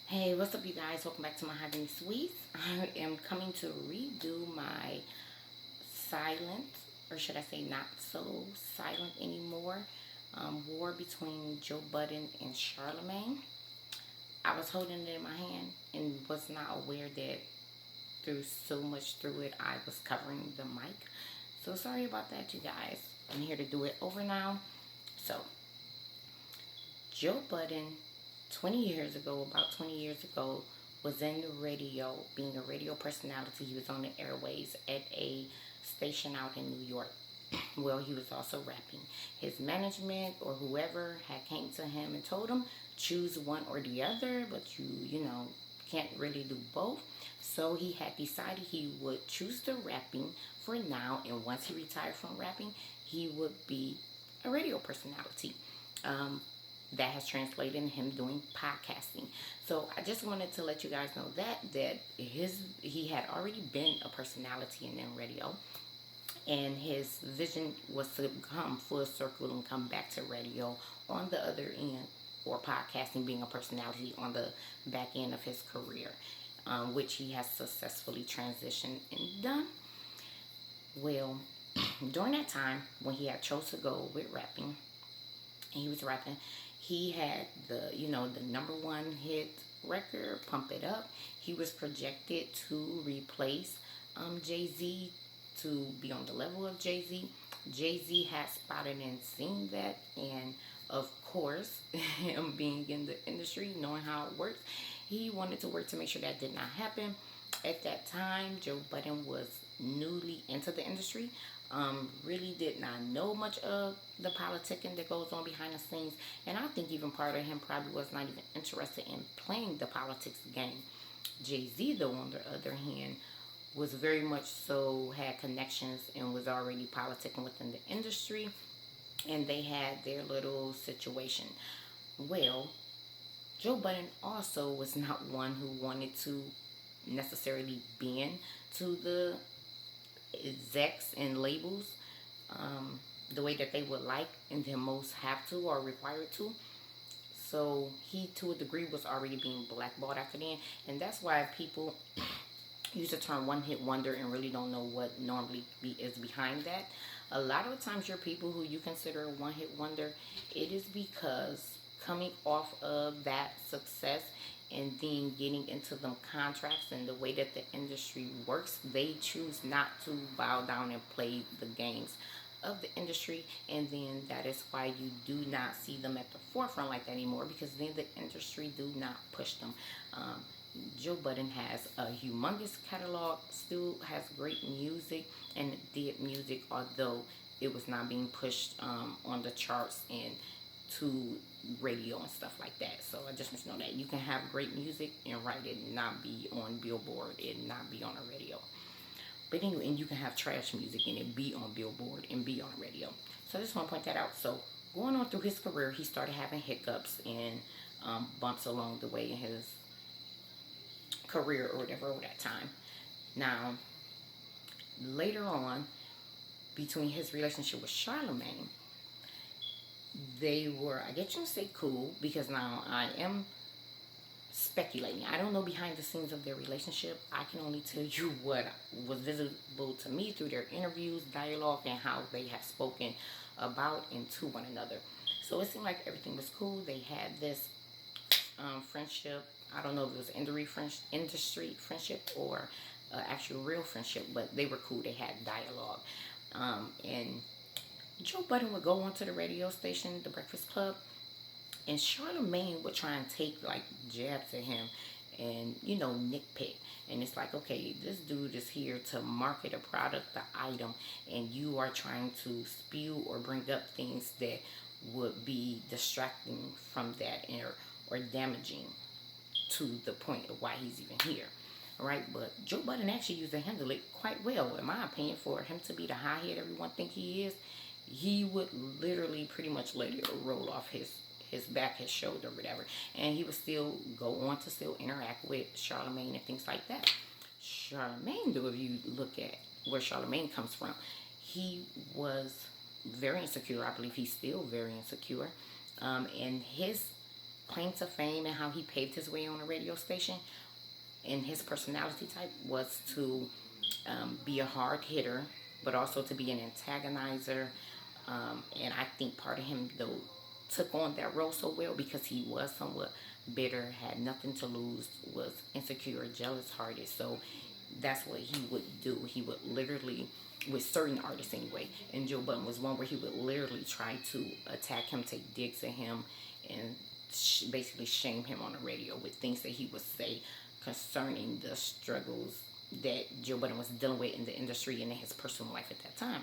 Hey, what's up, you guys? Welcome back to my Honey Sweets. I am coming to redo my silent, or should I say not so silent anymore, war between Joe Budden and Charlamagne. I was holding it in my hand and was not aware that through so much through it, I was covering the mic. So sorry about that, you guys. I'm here to do it over now. So, Joe Budden, 20 years ago, about 20 years ago, was in the radio, being a radio personality. He was on the airways at a station out in New York. Well, he was also rapping. His management or whoever had came to him and told him, choose one or the other, but you can't really do both. So he had decided he would choose the rapping for now, and once he retired from rapping, he would be a radio personality. Um, that has translated in him doing podcasting. So I just wanted to let you guys know that he had already been a personality in radio, and his vision was to come full circle and come back to radio on the other end, or podcasting, being a personality on the back end of his career, which he has successfully transitioned and done. Well, during that time when he had chose to go with rapping, and he was rapping, he had the number one hit record, Pump It Up. He was projected to replace Jay-Z, to be on the level of Jay-Z. Jay-Z had spotted and seen that, and of course, him being in the industry, knowing how it works, he wanted to work to make sure that did not happen. At that time, Joe Budden was newly into the industry, really did not know much of the politicking that goes on behind the scenes, and I think even part of him probably was not even interested in playing the politics game. Jay-Z, though, on the other hand, was very much so, had connections and was already politicking within the industry, and they had their little situation. Well, Joe Budden also was not one who wanted to necessarily bend to the execs and labels, the way that they would like and then most have to or required to. So he, to a degree, was already being blackballed after then, and that's why people use the term one hit wonder and really don't know what normally is behind that. A lot of times, your people who you consider a one hit wonder, it is because coming off of that success and then getting into them contracts and the way that the industry works, they choose not to bow down and play the games of the industry, and then that is why you do not see them at the forefront like that anymore, because then the industry do not push them. Joe Budden has a humongous catalog, still has great music, and did music although it was not being pushed on the charts and to radio and stuff like that. So I just want you to know that you can have great music and write it and not be on Billboard and not be on a radio. But anyway, and you can have trash music and it be on Billboard and be on radio. So I just want to point that out. So going on through his career, he started having hiccups and bumps along the way in his career or whatever over that time. Now, later on, between his relationship with Charlamagne, they were, I guess you can say, cool, because now I am speculating. I don't know behind the scenes of their relationship. I can only tell you what was visible to me through their interviews, dialogue, and how they have spoken about and to one another. So it seemed like everything was cool. They had this friendship. I don't know if it was industry friendship or actual real friendship, but they were cool. They had dialogue. And Joe Budden would go onto the radio station, The Breakfast Club, and Charlamagne would try and take like jabs at him and nitpick. And it's like, okay, this dude is here to market a product, the item, and you are trying to spew or bring up things that would be distracting from that, or damaging to the point of why he's even here. All right, but Joe Budden actually used to handle it quite well, in my opinion. For him to be the hothead everyone think he is, he would literally pretty much let it roll off his back, his shoulder, whatever, and he would still go on to still interact with Charlamagne and things like that. Charlamagne, though, if you look at where Charlamagne comes from, he was very insecure. I believe he's still very insecure, and his claim to fame and how he paved his way on a radio station and his personality type was to be a hard hitter, but also to be an antagonizer. And I think part of him, though, took on that role so well because he was somewhat bitter, had nothing to lose, was insecure, jealous hearted. So that's what he would do. He would literally, with certain artists anyway, and Joe Budden was one where he would literally try to attack him, take digs at him, and basically shame him on the radio with things that he would say concerning the struggles that Joe Budden was dealing with in the industry and in his personal life at that time.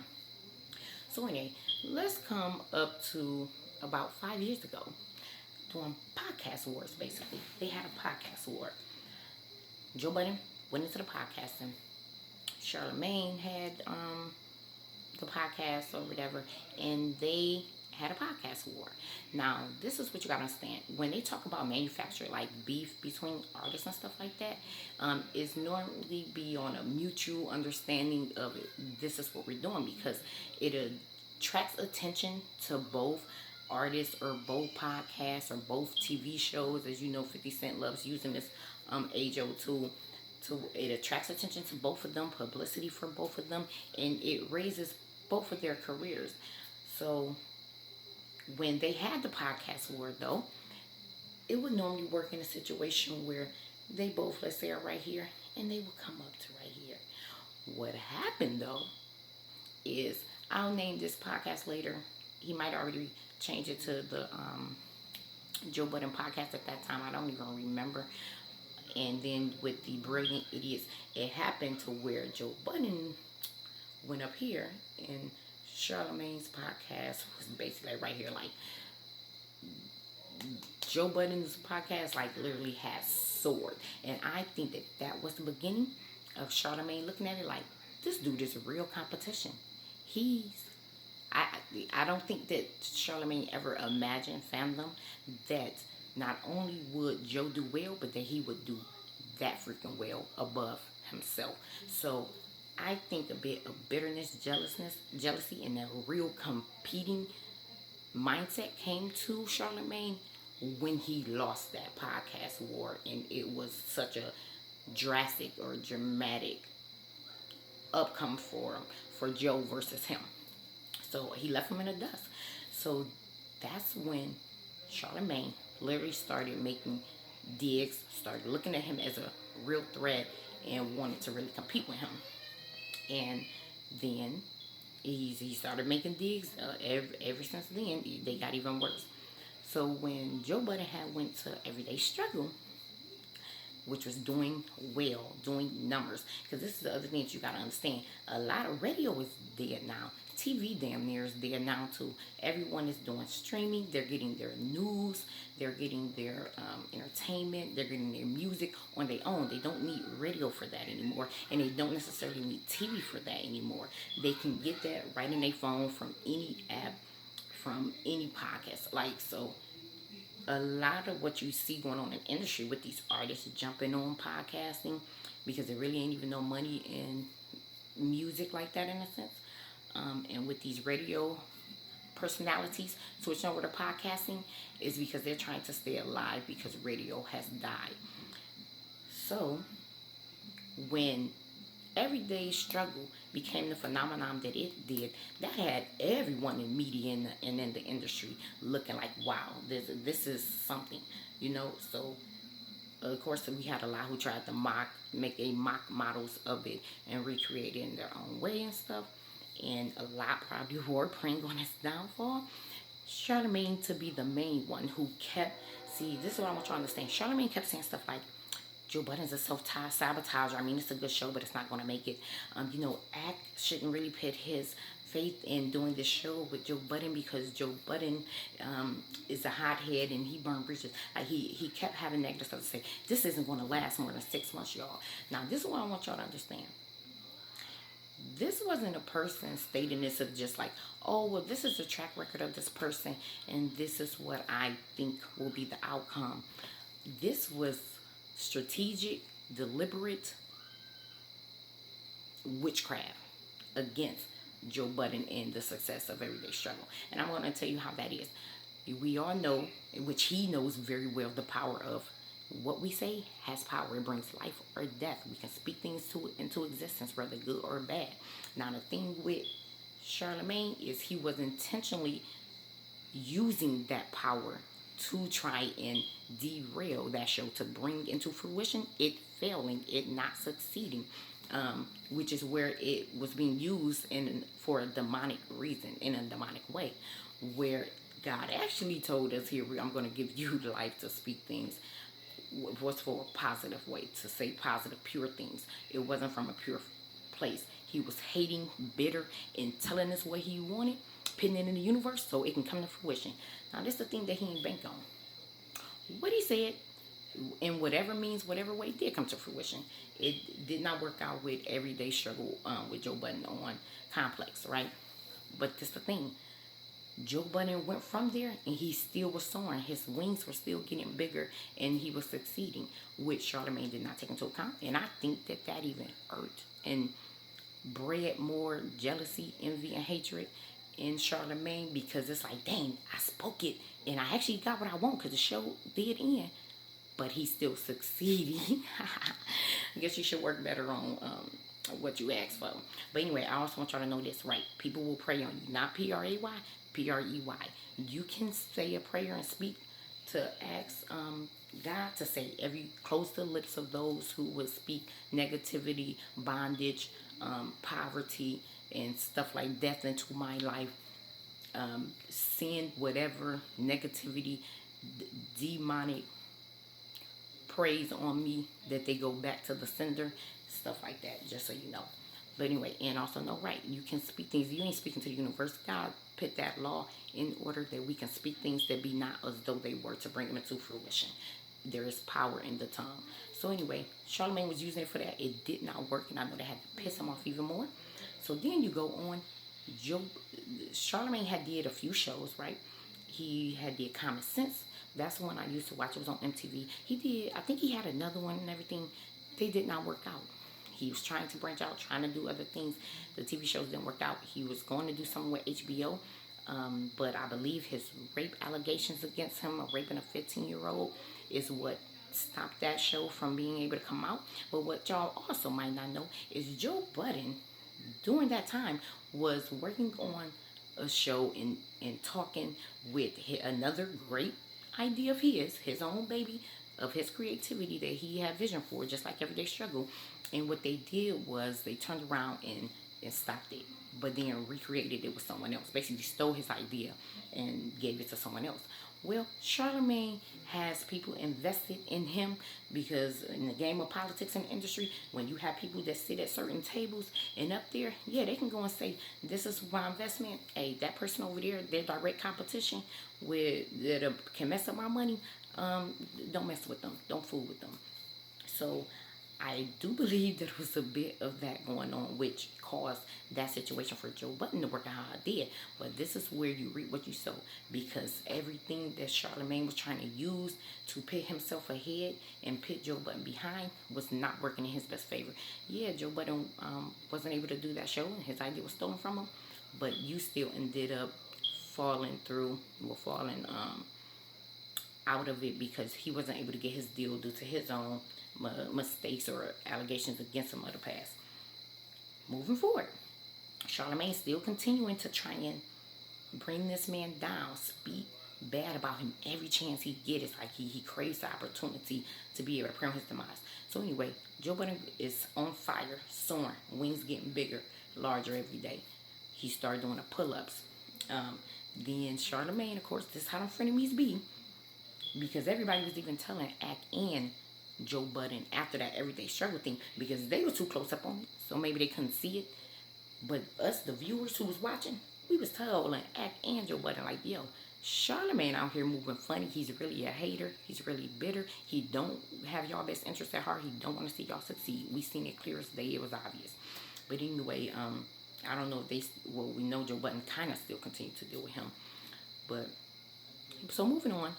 So anyway, let's come up to about 5 years ago, doing podcast wars basically. They had a podcast war. Joe Budden went into the podcasting. Charlamagne had the podcast or whatever, and they had a podcast war. Now, this is what you gotta understand. When they talk about manufacture, like beef between artists and stuff like that, it's normally be on a mutual understanding of it. This is what we're doing because it attracts attention to both artists or both podcasts or both TV shows. As you know, 50 Cent loves using this age-old tool. It attracts attention to both of them, publicity for both of them, and it raises both of their careers. So when they had the podcast war, though, it would normally work in a situation where they both, let's say, are right here, and they would come up to right here. What happened, though, is I'll name this podcast later. He might already change it to the Joe Budden podcast at that time. I don't even remember. And then with the Brilliant Idiots, it happened to where Joe Budden went up here and Charlamagne's podcast was basically right here. Like Joe Budden's podcast like literally has soared. And I think that that was the beginning of Charlamagne looking at it like, this dude is a real competition. I don't think that Charlamagne ever imagined, fandom, that not only would Joe do well, but that he would do that freaking well above himself. So I think a bit of bitterness, jealousy, and a real competing mindset came to Charlamagne when he lost that podcast war, and it was such a drastic or dramatic outcome for Joe versus him. So he left him in the dust. So that's when Charlamagne literally started making digs, started looking at him as a real threat, and wanted to really compete with him. And then he started making digs. Ever since then, they got even worse. So when Joe Budden had went to Everyday Struggle, which was doing well, doing numbers, because this is the other thing that you got to understand. A lot of radio is dead now. TV damn near is dead now too. Everyone is doing streaming. They're getting their news. They're getting their entertainment. They're getting their music on their own. They don't need radio for that anymore. And they don't necessarily need TV for that anymore. They can get that right in their phone from any app, from any podcast. Like, so a lot of what you see going on in the industry with these artists jumping on podcasting, because there really ain't even no money in music like that in a sense. And with these radio personalities switching over to podcasting is because they're trying to stay alive because radio has died. So when Everyday Struggle became the phenomenon that it did, that had everyone in media and in the industry looking like, wow, this is something, you know. So of course we had a lot who tried to make mock models of it and recreate it in their own way and stuff. And a lot probably were preying on his downfall. Charlamagne to be the main one who kept, see, this is what I want you to understand. Charlamagne kept saying stuff like, Joe Budden's a self-sabotager. I mean, it's a good show, but it's not going to make it. Act shouldn't really put his faith in doing this show with Joe Budden because Joe Budden is a hothead and he burned bridges. Like he kept having negative stuff to say. This isn't going to last more than 6 months, y'all. Now, this is what I want y'all to understand. This wasn't a person stating this of just like, oh, well, this is the track record of this person and this is what I think will be the outcome. This was strategic, deliberate witchcraft against Joe Budden and the success of Everyday Struggle. And I'm going to tell you how that is. We all know, which he knows very well, the power of what we say has power. It brings life or death. We can speak things into existence, whether good or bad. Now, the thing with Charlamagne is he was intentionally using that power to try and derail that show, to bring into fruition it failing, it not succeeding, which is where it was being used for a demonic reason, in a demonic way, where God actually told us, here, I'm going to give you life to speak things, was for a positive way, to say positive, pure things. It wasn't from a pure place. He was hating, bitter, and telling us what he wanted, putting it in the universe so it can come to fruition. Now, this is the thing that he ain't bank on. What he said, in whatever means, whatever way, did come to fruition. It did not work out with everyday struggle with Joe Budden on Complex, right? But this the thing. Joe Budden went from there and he still was soaring. His wings were still getting bigger and he was succeeding, which Charlamagne did not take into account. And I think that even hurt and bred more jealousy, envy, and hatred in Charlamagne, because it's like, dang, I spoke it and I actually got what I want because the show did end, but he's still succeeding. I guess you should work better on what you asked for. But anyway, I also want y'all to know this, right? People will pray on you, not P-R-A-Y, P-R-E-Y. You can say a prayer and speak to ask God to say every, close the lips of those who would speak negativity, bondage, poverty, and stuff like death into my life. Send whatever negativity, demonic praise on me, that they go back to the sender, stuff like that, just so you know. But anyway, and also know, right, you can speak things. You ain't speaking to the universe. God put that law in order that we can speak things that be not as though they were, to bring them into fruition. There is power in the tongue. So anyway, Charlamagne was using it for that. It did not work, and I know that had to piss him off even more. So then you go on. Charlamagne had did a few shows, right? He had did Common Sense. That's the one I used to watch. It was on MTV. He did, I think he had another one and everything. They did not work out. He was trying to branch out, trying to do other things. The TV shows didn't work out. He was going to do something with HBO, but I believe his rape allegations against him, of raping a 15-year-old, is what stopped that show from being able to come out. But what y'all also might not know is Joe Budden, during that time, was working on a show and talking with another great idea of his own baby, of his creativity that he had vision for, just like Everyday Struggle. And what they did was they turned around and stopped it, but then recreated it with someone else. Basically stole his idea and gave it to someone else. Well, Charlamagne has people invested in him, because in the game of politics and industry, when you have people that sit at certain tables and up there, yeah, they can go and say, this is my investment. Hey, that person over there, they're direct competition that can mess up my money. Don't mess with them. Don't fool with them. So I do believe there was a bit of that going on, which caused that situation for Joe Budden to work out how it did. But this is where you reap what you sow, because everything that Charlamagne was trying to use to put himself ahead and put Joe Budden behind was not working in his best favor. Yeah, Joe Budden wasn't able to do that show, and his idea was stolen from him, but you still ended up falling out of it, because he wasn't able to get his deal due to his own mistakes or allegations against him of the past. Moving forward, Charlamagne still continuing to try and bring this man down, speak bad about him every chance he gets. It's like he craves the opportunity to be able to prevent his demise. So anyway, Joe Budden is on fire, soaring, wings getting bigger, larger every day. He started doing the pull-ups. Then Charlamagne, of course, this is how them frenemies be, because everybody was even telling Act and Joe Budden after that Everyday Struggle thing, because they were too close up on it, so maybe they couldn't see it. But us, the viewers who was watching, we was telling Act and Joe Budden, like, yo, Charlamagne out here moving funny. He's really a hater. He's really bitter. He don't have y'all best interest at heart. He don't want to see y'all succeed. We seen it clear as day. It was obvious. But anyway, I don't know if we know Joe Budden kind of still continue to deal with him. But, so moving on.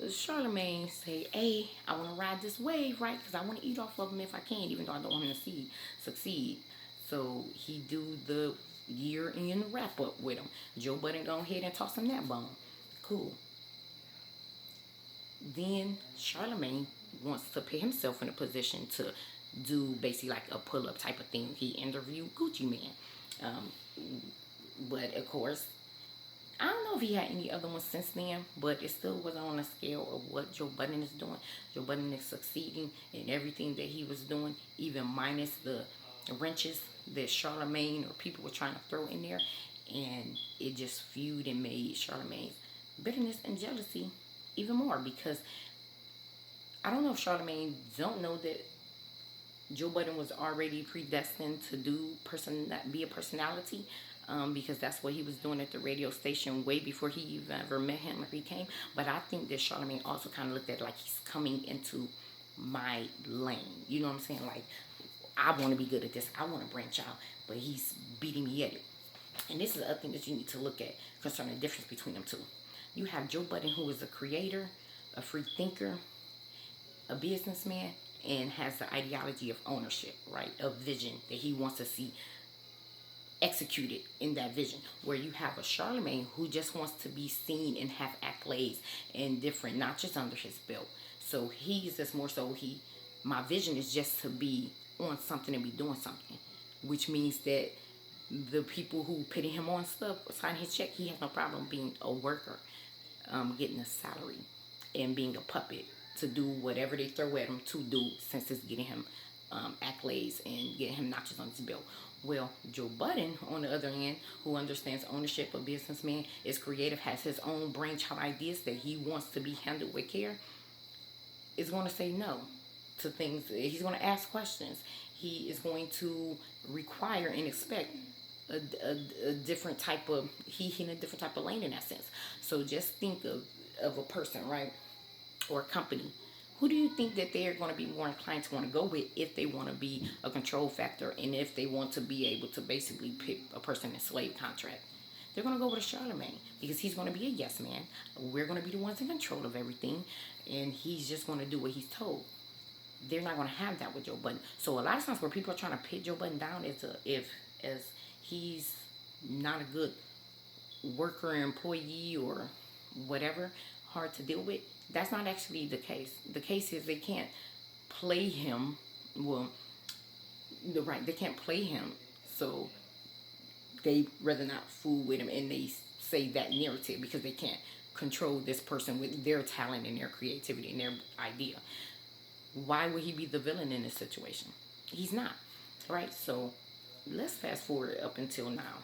Charlamagne say, hey, I want to ride this wave, right? Because I want to eat off of him if I can, even though I don't want him to succeed. So he do the year-end wrap-up with him. Joe Budden go ahead and toss him that bone. Cool. Then Charlamagne wants to put himself in a position to do basically like a pull-up type of thing. He interviewed Gucci Man. Um, but of course, I don't know if he had any other ones since then, but it still wasn't on a scale of what Joe Budden is doing. Joe Budden is succeeding in everything that he was doing, even minus the wrenches that Charlamagne or people were trying to throw in there. And it just fueled and made Charlamagne's bitterness and jealousy even more, because I don't know if Charlamagne don't know that Joe Budden was already predestined to be a personality, because that's what he was doing at the radio station way before he even ever met him or he came. But I think that Charlamagne also kind of looked at it like he's coming into my lane. You know what I'm saying? Like, I want to be good at this. I want to branch out, but he's beating me at it. And this is the other thing that you need to look at concerning the difference between them two. You have Joe Budden, who is a creator, a free thinker, a businessman, and has the ideology of ownership, right? Of vision that he wants to see executed in that vision. Where you have a Charlamagne who just wants to be seen and have accolades and different notches under his belt. So he's just more so my vision is just to be on something and be doing something, which means that the people who putting him on stuff, sign his check, he has no problem being a worker, getting a salary, and being a puppet to do whatever they throw at him to do, since it's getting him accolades and getting him notches on his belt. Well, Joe Budden, on the other hand, who understands ownership, a businessman, is creative, has his own brainchild ideas that he wants to be handled with care, is going to say no to things. He's going to ask questions. He is going to require and expect a different type of, in a different type of lane in that sense. So just think of a person, right? Or a company. Who do you think that they're going to be more inclined to want to go with if they want to be a control factor, and if they want to be able to basically pick a person in slave contract? They're going to go with a Charlamagne, because he's going to be a yes man. We're going to be the ones in control of everything, and he's just going to do what he's told. They're not going to have that with Joe Budden. So a lot of times where people are trying to pit Joe Budden down as he's not a good worker, employee, or whatever, hard to deal with, that's not actually the case. The case is they can't play him. Well, they can't play him, so they rather not fool with him, and they say that narrative because they can't control this person with their talent and their creativity and their idea. Why would he be the villain in this situation? He's not, right? So let's fast forward up until now.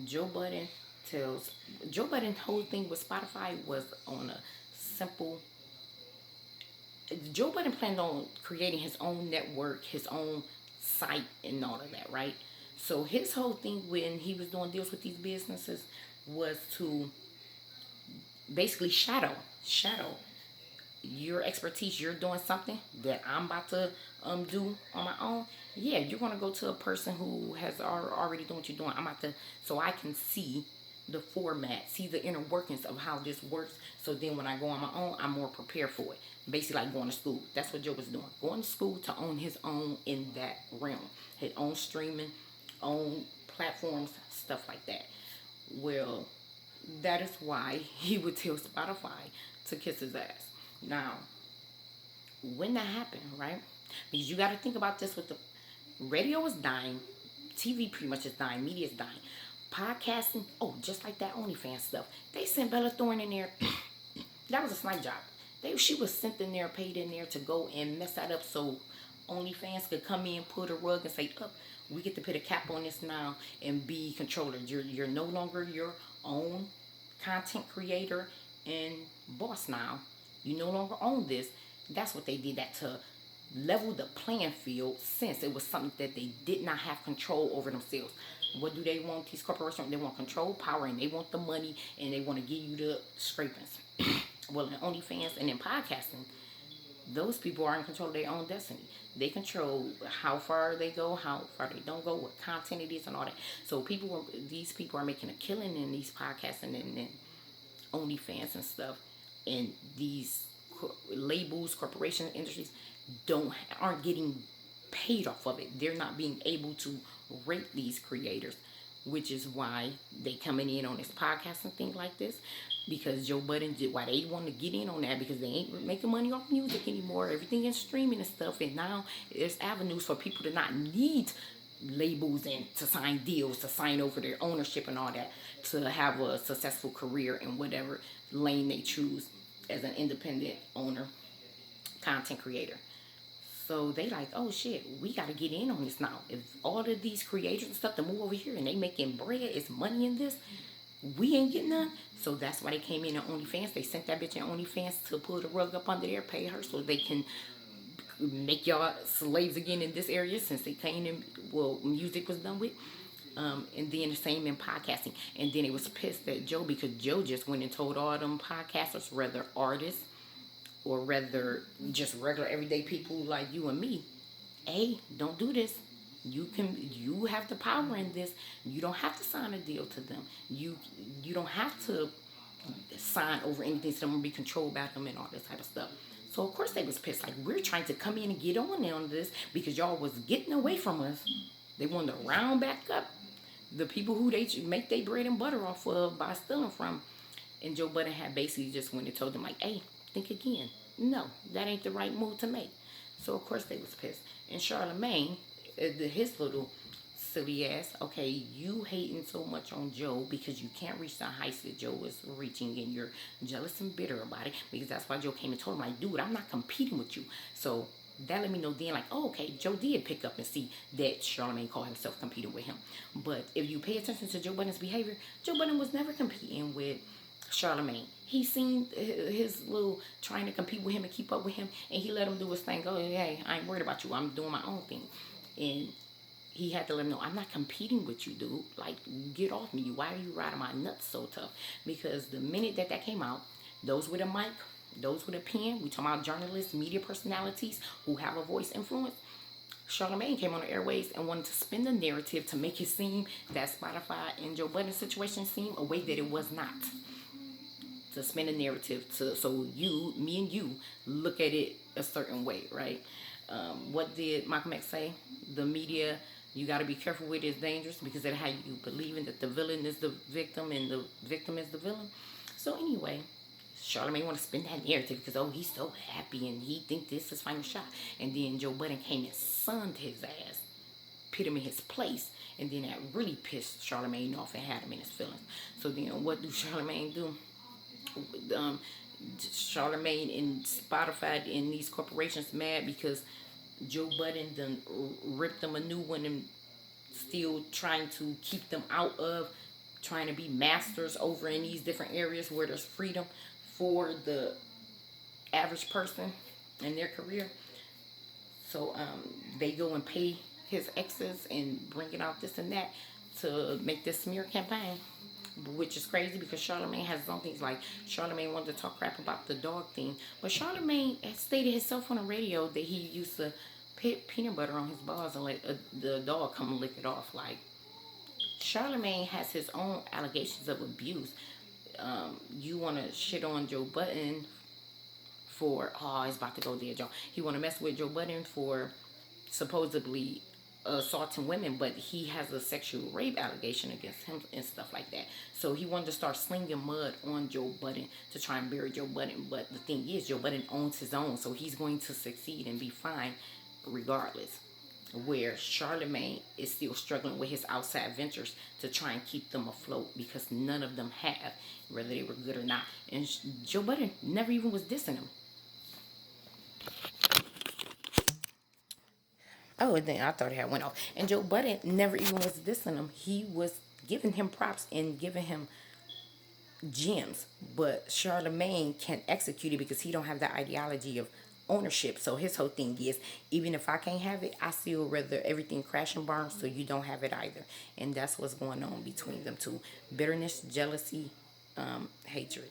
Joe Budden's whole thing with Spotify was on a simple. Joe Budden planned on creating his own network, his own site, and all of that, right? So his whole thing when he was doing deals with these businesses was to basically shadow your expertise. You're doing something that I'm about to do on my own. Yeah, you're gonna go to a person who has already done what you're doing. I'm about to, so I can see the format, see the inner workings of how this works. So then when I go on my own, I'm more prepared for it. Basically like going to school. That's what Joe was doing. Going to school to own his own in that realm. His own streaming, own platforms, stuff like that. Well, that is why he would tell Spotify to kiss his ass. Now, when that happened, right? Because you got to think about this with the radio is dying, TV pretty much is dying, media is dying, podcasting. Oh, just like that OnlyFans stuff. They sent Bella Thorne in there. That was a snipe job. She was sent in there, paid in there to go and mess that up so OnlyFans could come in, pull the rug, and say, "Up, we get to put a cap on this now and be controller. You're no longer your own content creator and boss now. You no longer own this." That's what they did, that to level the playing field, since it was something that they did not have control over themselves. What do they want? These corporations, they want control, power, and they want the money, and they want to give you the scrapings. Well, in OnlyFans and in podcasting, those people are in control of their own destiny. They control how far they go, how far they don't go, what content it is, and all that. So these people are making a killing in these podcasts and OnlyFans and stuff, and these labels, corporations, industries aren't getting paid off of it. They're not being able to rate these creators which is why they coming in on this podcast and things like this. Because Joe Budden, why they want to get in on that, because they ain't making money off music anymore. Everything is streaming and stuff, and now there's avenues for people to not need labels and to sign deals, to sign over their ownership and all that, to have a successful career in whatever lane they choose as an independent owner, content creator. So they like, oh shit, we got to get in on this now. If all of these creators and stuff to move over here and they making bread, it's money in this, we ain't getting none. So that's why they came in on OnlyFans. They sent that bitch in OnlyFans to pull the rug up under there, pay her so they can make y'all slaves again in this area, since they came in, well, music was done with. And then the same in podcasting. And then it was pissed at Joe, because Joe just went and told all them podcasters, whether artists or rather just regular everyday people like you and me, hey, don't do this. You have the power in this. You don't have to sign a deal to them. You don't have to sign over anything so them will be controlled by them and all this type of stuff. So of course they was pissed. Like, we're trying to come in and get on this because y'all was getting away from us. They wanted to round back up the people who they make their bread and butter off of by stealing from. And Joe Budden had basically just went and told them like, hey, think again. No, that ain't the right move to make. So of course they was pissed. And Charlamagne, his little silly ass, okay, you hating so much on Joe because you can't reach the heights that Joe is reaching, and you're jealous and bitter about it, because that's why Joe came and told him like, dude, I'm not competing with you. So that let me know then, like, oh, okay, Joe did pick up and see that Charlamagne called himself competing with him. But if you pay attention to Joe Budden's behavior, Joe Budden was never competing with Charlamagne. He seen his little trying to compete with him and keep up with him, and he let him do his thing. Go, hey, I ain't worried about you. I'm doing my own thing. And he had to let him know, I'm not competing with you, dude. Like, get off me. Why are you riding my nuts so tough? Because the minute that came out, those with a mic, those with a pen, we talking about journalists, media personalities who have a voice influence, Charlamagne came on the airways and wanted to spin the narrative to make it seem that Spotify and Joe Budden's situation seemed a way that it was not. To spin a narrative so you, me and you, look at it a certain way, right? What did Malcolm X say? The media, you got to be careful with, it's dangerous, because that's how you believe in that the villain is the victim and the victim is the villain. So anyway, Charlamagne want to spin that narrative because, oh, he's so happy and he think this is final shot. And then Joe Budden came and sunned his ass, put him in his place, and then that really pissed Charlamagne off and had him in his feelings. So then what do Charlamagne do? Charlamagne and Spotify and these corporations mad because Joe Budden done ripped them a new one and still trying to keep them out of trying to be masters over in these different areas where there's freedom for the average person in their career. So they go and pay his exes and bringing out this and that to make this smear campaign, which is crazy because Charlamagne has his own things. Like, Charlamagne wanted to talk crap about the dog thing, but Charlamagne had stated himself on the radio that he used to put peanut butter on his balls and let the dog come and lick it off. Like, Charlamagne has his own allegations of abuse. You want to shit on Joe Budden for, oh, it's about to go there, Joe. He want to mess with Joe Budden for supposedly assaulting women, but he has a sexual rape allegation against him and stuff like that. So he wanted to start slinging mud on Joe Budden to try and bury Joe Budden. But the thing is, Joe Budden owns his own, so he's going to succeed and be fine regardless. Where Charlamagne is still struggling with his outside ventures to try and keep them afloat, because none of them have, whether they were good or not. And Joe Budden never even was dissing him. Oh, and then I thought it had went off. And Joe Budden never even was dissing him. He was giving him props and giving him gems. But Charlamagne can't execute it because he don't have the ideology of ownership. So his whole thing is, even if I can't have it, I still rather everything crash and burn so you don't have it either. And that's what's going on between them two. Bitterness, jealousy, hatred.